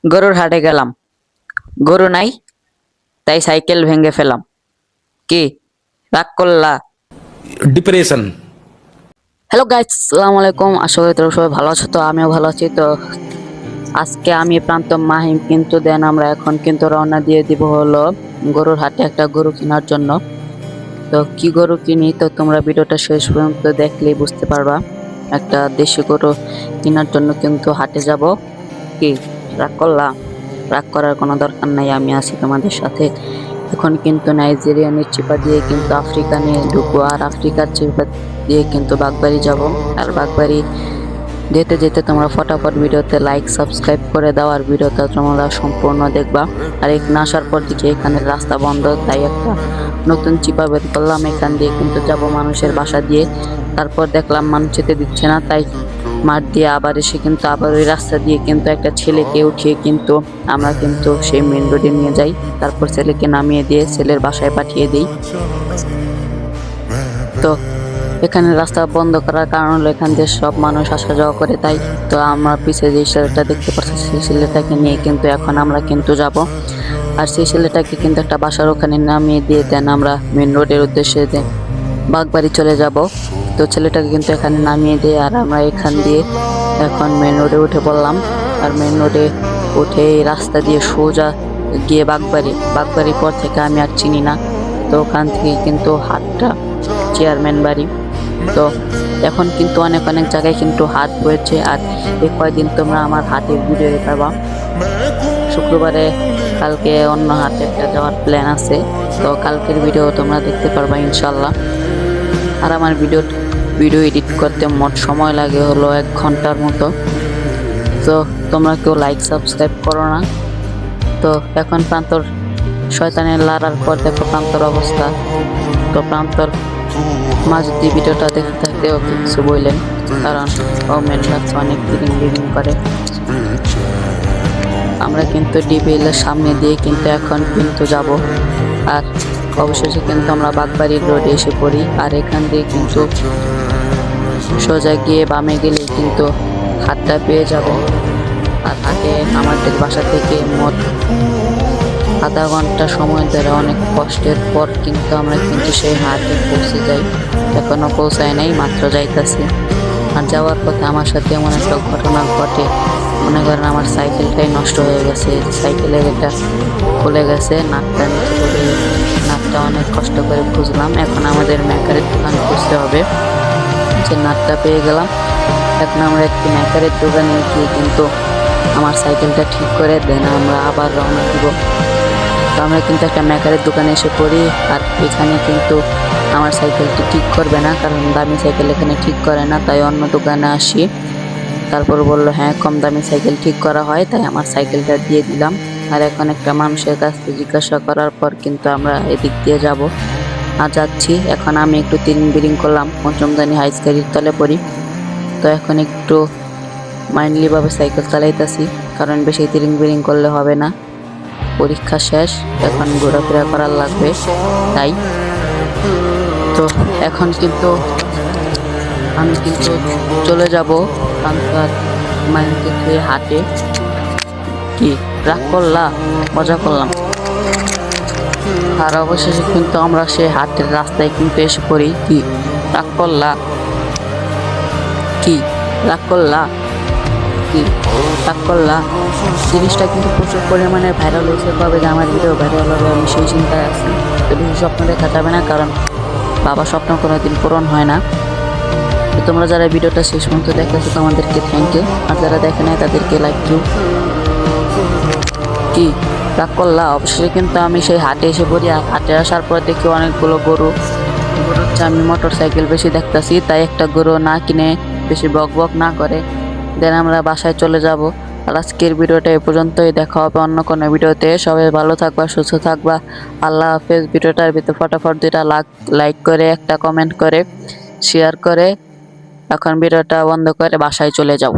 গরুর হাটে গেলাম, গরু নাই, তাই সাইকেল ভেঙে ফেলাম। কি রাগ করলা? ডিপ্রেশন। হ্যালো গাইস, আসসালামু আলাইকুম। আশা করি তোমরা সবাই ভালো আছো। তো আমিও ভালো আছি। তো আজকে আমি প্রান্ত মাহিম কিন্তু আমরা এখন কিন্তু রওনা দিয়ে দিব হলো গরুর হাটে একটা গরু কেনার জন্য। তো কি গরু কিনি, তো তোমরা ভিডিওটা শেষ পর্যন্ত দেখলেই বুঝতে পারবা। একটা দেশি গরু কেনার জন্য কিন্তু হাটে যাব। কি রাগ করলা? রাগ করার কোনো দরকার নাই, আমি আছি তোমাদের সাথে। এখন কিন্তু নাইজেরিয়ানের চিপা দিয়ে কিন্তু আফ্রিকা নিয়ে ঢুকবো, আর আফ্রিকার চিপা দিয়ে কিন্তু বাগবাড়ি যাব। আর বাগবাড়ি যেতে যেতে তোমরা ফটাফট ভিডিওতে লাইক সাবস্ক্রাইব করে দাও, আর ভিডিওটা তোমরা সম্পূর্ণ দেখবা। আর এখানে আসার পর দেখি এখানে রাস্তা বন্ধ, তাই একটা নতুন চিপা বের করলাম। এখান দিয়ে কিন্তু যাব মানুষের বাসা দিয়ে। তারপর দেখলাম মানুষ যেতে দিচ্ছে না, তাই মাঠ দিয়ে আবার এসে কিন্তু আবার ওই রাস্তা দিয়ে কিন্তু একটা ছেলেকে উঠিয়ে কিন্তু আমরা কিন্তু সেই মেন রোডে নিয়ে যাই। তারপর ছেলেকে নামিয়ে দিয়ে ছেলের বাসায় পাঠিয়ে দিই। তো এখানে রাস্তা বন্ধ করার কারণ হলো এখান দিয়ে সব মানুষ আসা যাওয়া করে, তাই। তো আমরা পিছিয়ে যে ছেলেটা দেখতে পাচ্ছি সেই ছেলেটাকে নিয়ে কিন্তু এখন আমরা কিন্তু যাব। আর সেই ছেলেটাকে কিন্তু একটা বাসার ওখানে নামিয়ে দিয়ে দেন আমরা মেন রোডের উদ্দেশ্যে বাগবাড়ি চলে যাব। তো ছেলেটাকে কিন্তু এখানে নামিয়ে দিয়ে আর আমরা এখান দিয়ে এখন মেন রোডে উঠে পড়লাম। আর মেন রোডে উঠে এই রাস্তা দিয়ে সোজা গিয়ে বাগবাড়ির পর থেকে আমি আর চিনি না। তো ওখান থেকে কিন্তু হাটটা চেয়ারম্যান বাড়ি। তো এখন কিন্তু অনেক অনেক জায়গায় কিন্তু হাট হয়েছে, আর এই কয়দিন তোমরা আমার হাটের ভিডিও পাবা। শুক্রবারে কালকে অন্য হাটে একটা যাওয়ার প্ল্যান আছে, তো কালকের ভিডিও তোমরা দেখতে পারবা ইনশাল্লাহ। আর আমার ভিডিও এডিট করতে মোট সময় লাগে হলো 1 ঘন্টার মতো। তো তোমরা কেউ লাইক সাবস্ক্রাইব করো না। তো এখন প্রান্তর শয়তানের লড়ার পর দেখো প্রান্তর অবস্থা। তো প্রান্তর মাঝ দিয়ে ভিডিওটা দেখতে থাকতে ওকে কিছু বললেন, কারণ ও মেন রাস্তা অনেক লিভিং করে। আমরা কিন্তু ডিবিএলের সামনে দিয়ে কিন্তু এখন কিন্তু যাব। আর অবশেষে কিন্তু আমরা বাগবাড়ির রোডে এসে পড়ি। আর এখান দিয়ে কিন্তু সোজা গিয়ে বামে গেলে কিন্তু হাটটা পেয়ে যাব। আর হাটে আমাদের বাসা থেকে মোট আধা ঘন্টা সময় ধরে অনেক কষ্টের পর কিন্তু আমরা কিন্তু সেই হাটে পৌঁছে যাই। এখনো পৌঁছায় নাই, মাত্র যাইতেছি। আর যাওয়ার পথে আমার সাথে এমন একটা ঘটনা ঘটে, মনে করেন আমার সাইকেলটাই নষ্ট হয়ে গেছে। সাইকেলের এটা খুলে গেছে, নাটটা নিচে পড়ে গেছে। নাটটা অনেক কষ্ট করে খুঁজলাম, এখন আমাদের মেকারের দোকান খুঁজতে হবে। যে নাটটা পেয়ে গেলাম, এখন আমরা একটি মেকারের দোকানে গিয়ে কিন্তু আমার সাইকেলটা ঠিক করে দেন আমরা আবার রওনা দিব। তো আমরা কিন্তু একটা মেকারের দোকানে এসে পড়ি। আর এখানে কিন্তু আমার সাইকেলটি ঠিক করবে না, কারণ দামি সাইকেল এখানে ঠিক করে না, তাই অন্য দোকানে আসি। তারপর বললো হ্যাঁ, কম দামি সাইকেল ঠিক করা হয়, তাই আমার সাইকেলটা দিয়ে দিলাম। আর এখন একটা মানুষের কাছ থেকে জিজ্ঞাসা করার পর কিন্তু আমরা এদিক দিয়ে যাব। আর যাচ্ছি। এখন আমি একটু তিরিং বিরিং করলাম, পঞ্চমদানি হাই স্কুলের তলে পড়ি। তো এখন একটু মাইন্ডলি ভাবে সাইকেল চালাইতেছি, কারণ বেশি তিরিং বিরিং করলে হবে না। পরীক্ষা শেষ, এখন ঘোরাফেরা করার লাগবে, তাই। তো এখন কিন্তু আমি কিন্তু চলে যাব মাইন্ড থেকে হাটে। কি রাগ করলা? মজা করলাম। আর অবশেষে কিন্তু আমরা সেই হাটের রাস্তায় কিন্তু এসে পড়ি। কি রাগ করলা? কি রাগ করলা? কি রাগ করলা? জিনিসটা কিন্তু প্রচুর পরিমাণে ভাইরাল হয়েছে, কবে যে আমার ভিডিও ভাইরাল হবে আমি সেই চিন্তায় আছি। তো বেশি স্বপ্ন দেখা যাবে না, কারণ বাবা স্বপ্ন কোনোদিন পূরণ হয় না। তো তোমরা যারা ভিডিওটা শেষ পর্যন্ত দেখেছো তোমাদেরকে থ্যাংক ইউ, আর যারা দেখে নাই তাদেরকে লাইক ইউ। কি রাগ করলা? অবশেষে কিন্তু আমি সেই হাটে এসে পড়ি। আর হাটে আসার পর দেখি অনেকগুলো গরু হচ্ছে। আমি মোটর সাইকেল বেশি দেখতেছি, তাই একটা গরু না কিনে বেশি বক বক না করে দেন আমরা বাসায় চলে যাব। আর আজকের ভিডিওটা এ পর্যন্তই, দেখা হবে অন্য কোনো ভিডিওতে। সবাই ভালো থাকবা, সুস্থ থাকবা। আল্লাহ হাফেজ। ভিডিওটার ভিতরে ফটাফট 2টা লাইক করে, একটা কমেন্ট করে, শেয়ার করে এখন ভিডিওটা বন্ধ করে বাসায় চলে যাও।